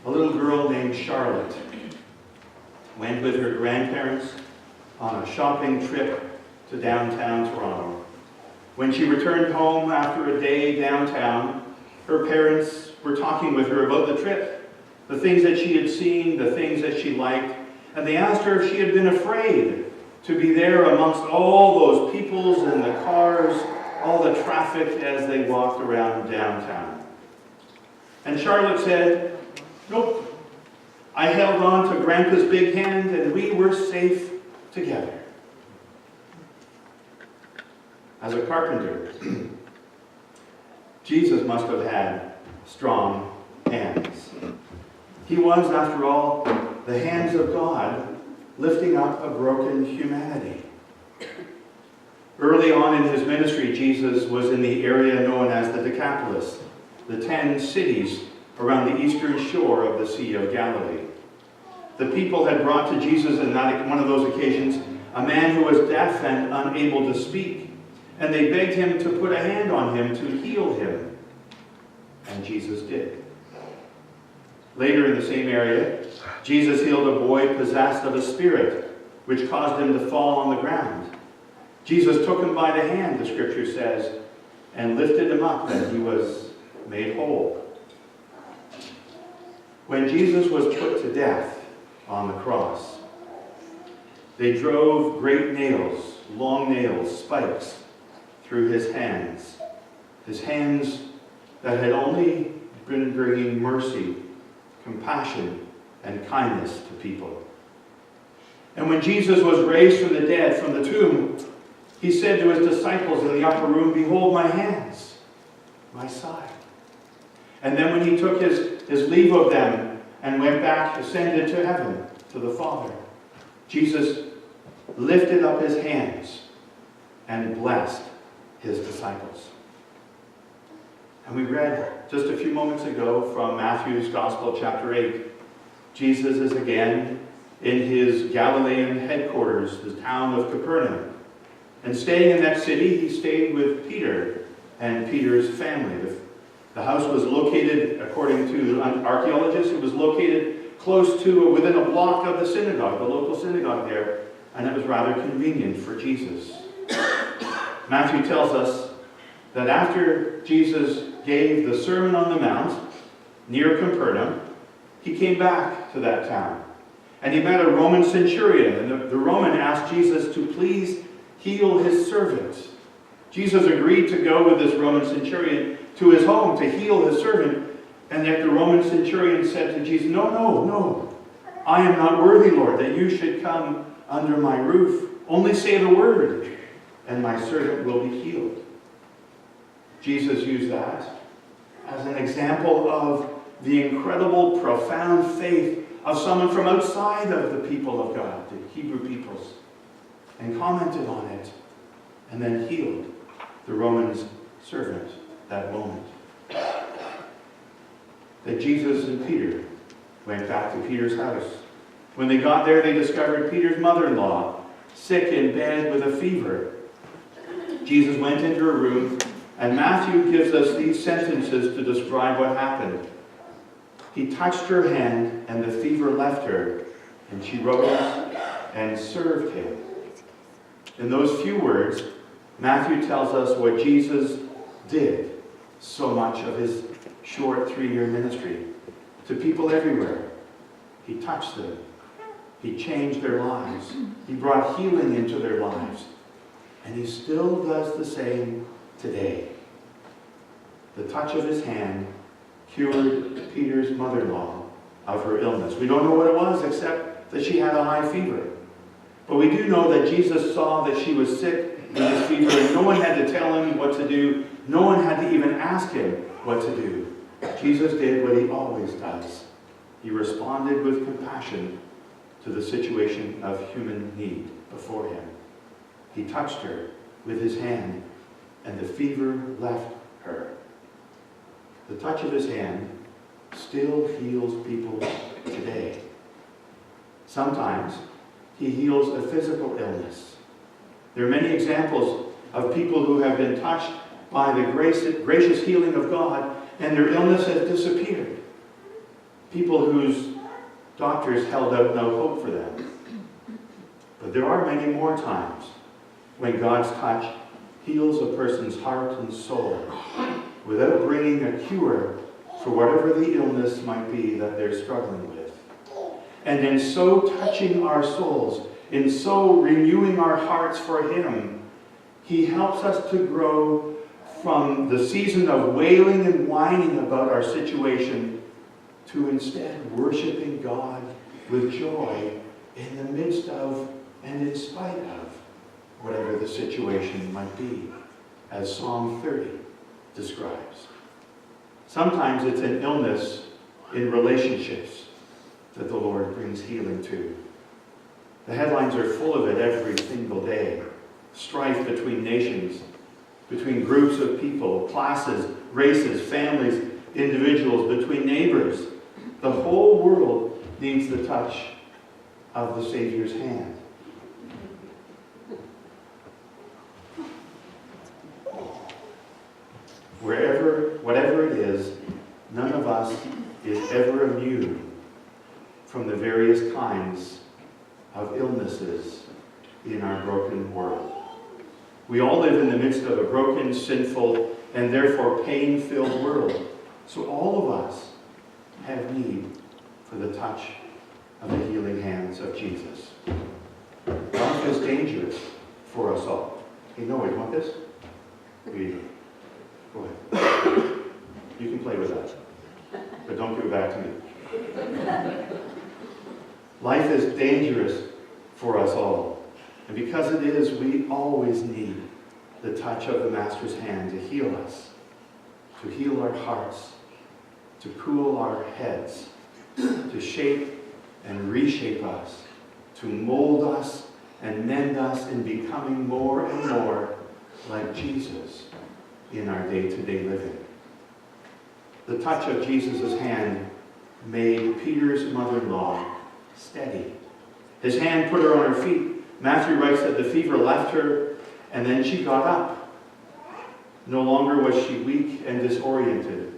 A little girl named Charlotte went with her grandparents on a shopping trip to downtown Toronto. When she returned home after a day downtown, her parents were talking with her about the trip, the things that she had seen, the things that she liked, and they asked her if she had been afraid to be there amongst all those peoples and the cars, all the traffic as they walked around downtown. And Charlotte said, "Nope. I held on to Grandpa's big hand and we were safe together." As a carpenter, Jesus must have had strong hands. He was, after all, the hands of God lifting up a broken humanity. Early on in his ministry, Jesus was in the area known as the Decapolis, the 10 cities around the eastern shore of the Sea of Galilee. The people had brought to Jesus on one of those occasions a man who was deaf and unable to speak, and they begged him to put a hand on him to heal him. And Jesus did. Later in the same area, Jesus healed a boy possessed of a spirit, which caused him to fall on the ground. Jesus took him by the hand, the scripture says, and lifted him up, and he was made whole. When Jesus was put to death on the cross, they drove great nails, long nails, spikes, through his hands that had only been bringing mercy, compassion, and kindness to people. And when Jesus was raised from the dead, from the tomb, he said to his disciples in the upper room, "Behold my hands, my side." And then when he took his leave of them and went back, ascended to heaven, to the Father, Jesus lifted up his hands and blessed his disciples. And we read just a few moments ago from Matthew's Gospel, chapter 8. Jesus is again in his Galilean headquarters, the town of Capernaum. And staying in that city, he stayed with Peter and Peter's family. The house was located, according to archaeologists, it was located close to, within a block of the synagogue, the local synagogue there, and it was rather convenient for Jesus. Matthew tells us that after Jesus gave the Sermon on the Mount near Capernaum, he came back to that town. And he met a Roman centurion, and the Roman asked Jesus to please heal his servant. Jesus agreed to go with this Roman centurion to his home to heal his servant, and yet the Roman centurion said to Jesus, No, I am not worthy, Lord, that you should come under my roof. Only say the word, and my servant will be healed. Jesus used that as an example of the incredible, profound faith of someone from outside of the people of God, the Hebrew peoples, and commented on it, and then healed the Roman's servant that moment. That Jesus and Peter went back to Peter's house. When they got there, they discovered Peter's mother-in-law sick in bed with a fever. Jesus went into her room, and Matthew gives us these sentences to describe what happened. He touched her hand, and the fever left her, and she rose and served him. In those few words, Matthew tells us what Jesus did so much of his short 3-year ministry to people everywhere. He touched them. He changed their lives. He brought healing into their lives. And he still does the same today. The touch of his hand cured Peter's mother-in-law of her illness. We don't know what it was except that she had a high fever. But we do know that Jesus saw that she was sick with this fever, and no one had to tell him what to do. No one had to even ask him what to do. Jesus did what he always does. He responded with compassion to the situation of human need before him. He touched her with his hand, and the fever left her. The touch of his hand still heals people today. Sometimes he heals a physical illness. There are many examples of people who have been touched by the gracious healing of God, and their illness has disappeared. People whose doctors held out no hope for them. But there are many more times when God's touch heals a person's heart and soul without bringing a cure for whatever the illness might be that they're struggling with. And in so touching our souls, in so renewing our hearts for Him, He helps us to grow from the season of wailing and whining about our situation to instead worshiping God with joy in the midst of and in spite of whatever the situation might be, as Psalm 30 describes. Sometimes it's an illness in relationships that the Lord brings healing to. The headlines are full of it every single day. Strife between nations, between groups of people, classes, races, families, individuals, between neighbors. The whole world needs the touch of the Savior's hand. Whatever it is, none of us is ever immune from the various kinds of illnesses in our broken world. We all live in the midst of a broken, sinful, and therefore pain-filled world. So all of us have need for the touch of the healing hands of Jesus. Life is dangerous for us all. Hey, Noah, you want this? Go ahead. You can play with that, but don't give it back to me. Life is dangerous for us all. And because it is, we always need the touch of the Master's hand to heal us, to heal our hearts, to cool our heads, to shape and reshape us, to mold us and mend us in becoming more and more like Jesus in our day-to-day living. The touch of Jesus' hand made Peter's mother-in-law steady. His hand put her on her feet. Matthew writes that the fever left her, and then she got up. No longer was she weak and disoriented,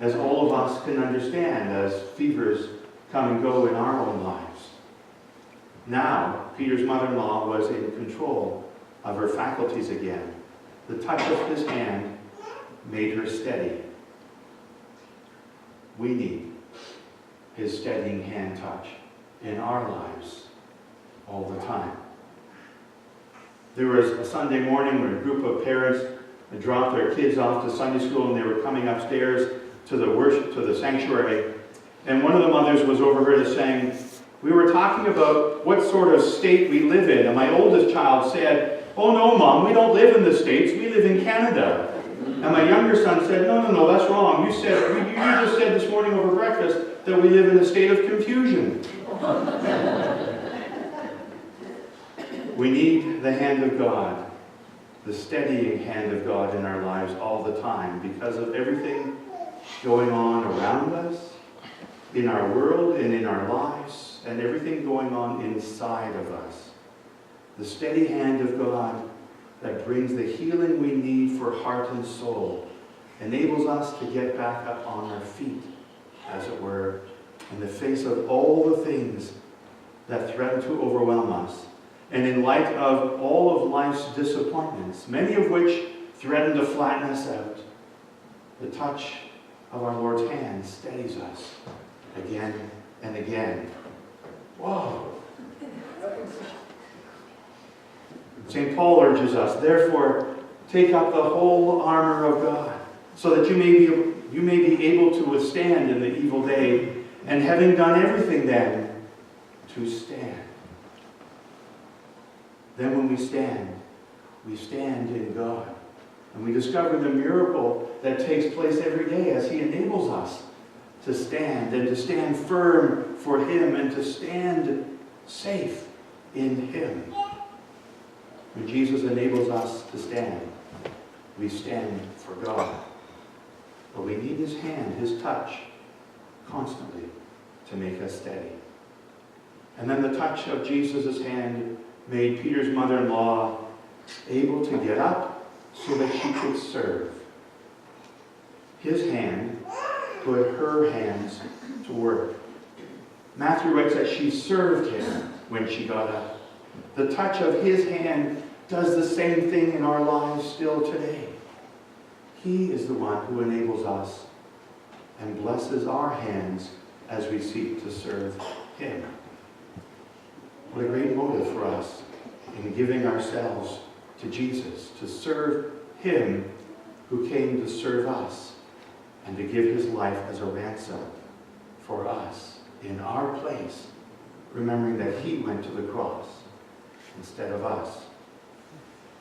as all of us can understand as fevers come and go in our own lives. Now, Peter's mother-in-law was in control of her faculties again. The touch of his hand made her steady. We need his steadying hand touch in our lives all the time. There was a Sunday morning when a group of parents had dropped their kids off to Sunday school, and they were coming upstairs to the sanctuary. And one of the mothers was overheard as saying, "We were talking about what sort of state we live in." And my oldest child said, "Oh no, Mom, we don't live in the States, we live in Canada." And my younger son said, No, that's wrong. You just said this morning over breakfast that we live in a state of confusion. We need the hand of God, the steadying hand of God in our lives all the time because of everything going on around us, in our world and in our lives, and everything going on inside of us. The steady hand of God that brings the healing we need for heart and soul, enables us to get back up on our feet, as it were, in the face of all the things that threaten to overwhelm us, and in light of all of life's disappointments, many of which threaten to flatten us out. The touch of our Lord's hand steadies us again and again. Whoa! St. Paul urges us, therefore, take up the whole armor of God, so that you may be able to withstand in the evil day, and having done everything then, to stand. Then when we stand in God. And we discover the miracle that takes place every day as He enables us to stand, and to stand firm for Him, and to stand safe in Him. When Jesus enables us to stand, we stand for God. But we need His hand, His touch, constantly to make us steady. And then the touch of Jesus' hand made Peter's mother-in-law able to get up so that she could serve. His hand put her hands to work. Matthew writes that she served him when she got up. The touch of his hand does the same thing in our lives still today. He is the one who enables us and blesses our hands as we seek to serve him. What a great motive for us in giving ourselves to Jesus, to serve him who came to serve us and to give his life as a ransom for us in our place, remembering that he went to the cross instead of us.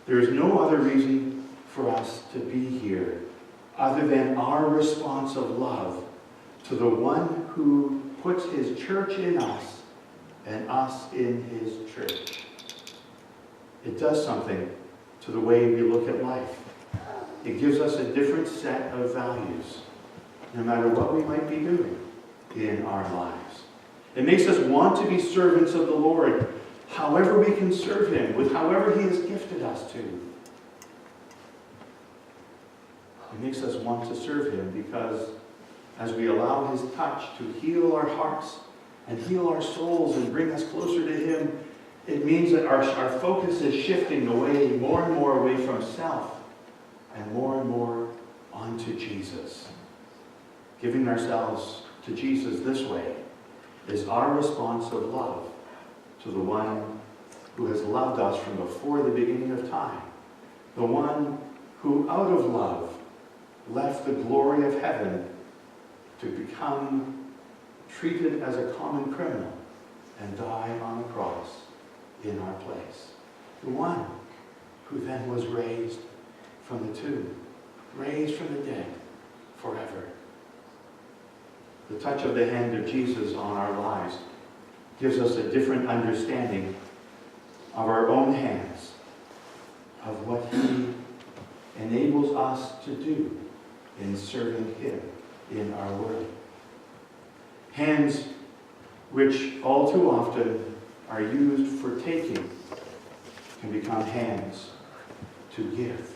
There is no other reason for us to be here other than our response of love to the one who puts his church in us and us in his church. It does something to the way we look at life. It gives us a different set of values, no matter what we might be doing in our lives. It makes us want to be servants of the Lord, however we can serve him, with however he has gifted us to. It makes us want to serve him because as we allow his touch to heal our hearts and heal our souls and bring us closer to him, it means that our focus is shifting away, more and more away from self and more onto Jesus. Giving ourselves to Jesus this way is our response of love to the one who has loved us from before the beginning of time. The one who, out of love, left the glory of heaven to become treated as a common criminal and die on a cross in our place. The one who then was raised from the tomb, raised from the dead forever. The touch of the hand of Jesus on our lives gives us a different understanding of our own hands, of what he enables us to do in serving him in our world. Hands which all too often are used for taking can become hands to give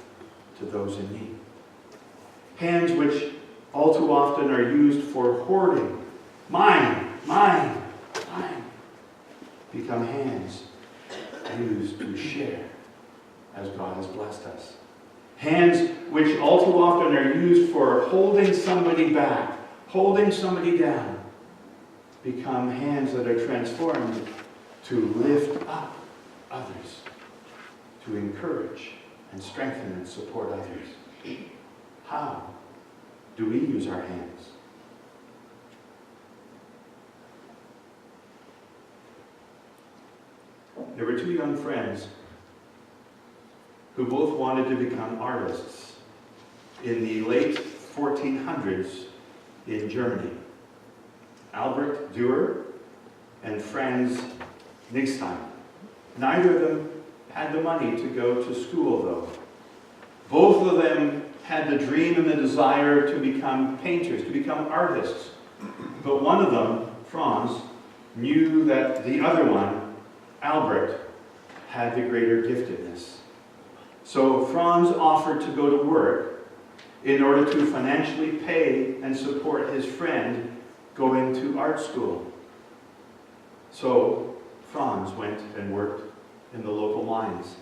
to those in need. Hands which all too often are used for hoarding, mine, become hands used to share as God has blessed us. Hands which all too often are used for holding somebody back, holding somebody down, become hands that are transformed to lift up others, to encourage and strengthen and support others. How do we use our hands? There were two young friends who both wanted to become artists in the late 1400s in Germany. Albert Dürer and Franz Nigstein. Neither of them had the money to go to school, though. Both of them had the dream and the desire to become painters, to become artists. But one of them, Franz, knew that the other one, Albert, had the greater giftedness. So Franz offered to go to work in order to financially pay and support his friend going to art school. So Franz went and worked in the local mines,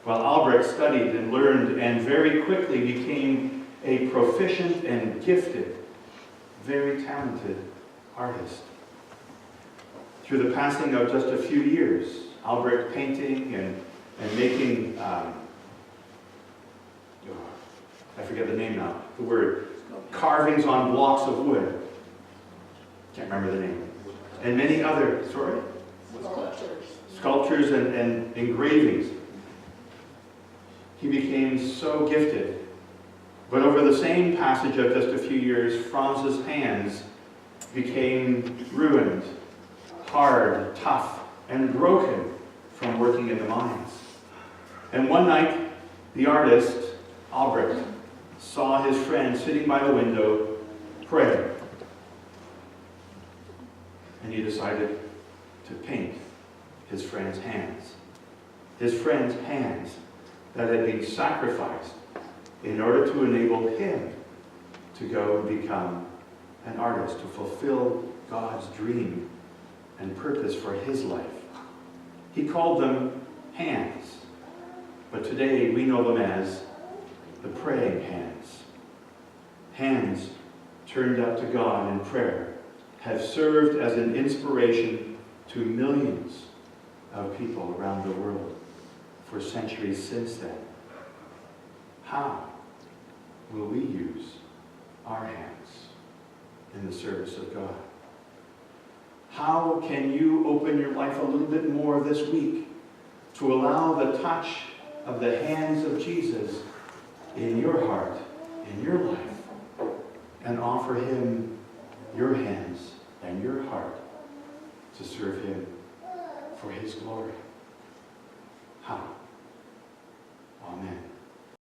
while Albert studied and learned and very quickly became a proficient and gifted, very talented artist. Through the passing of just a few years, Albert painting and making, I forget the name now, the word, carvings on blocks of wood. Can't remember the name. And many other, sculptures and engravings. He became so gifted. But over the same passage of just a few years, Franz's hands became ruined, hard, tough, and broken from working in the mines. And one night, the artist, Albert, saw his friend sitting by the window praying. And he decided to paint his friend's hands. His friend's hands that had been sacrificed in order to enable him to go and become an artist, to fulfill God's dream and purpose for his life. He called them hands, but today we know them as the praying hands. Hands turned up to God in prayer have served as an inspiration to millions of people around the world for centuries since then. How will we use our hands in the service of God? How can you open your life a little bit more this week to allow the touch of the hands of Jesus in your heart, in your life, and offer him your hands and your heart to serve him for his glory? How? Amen.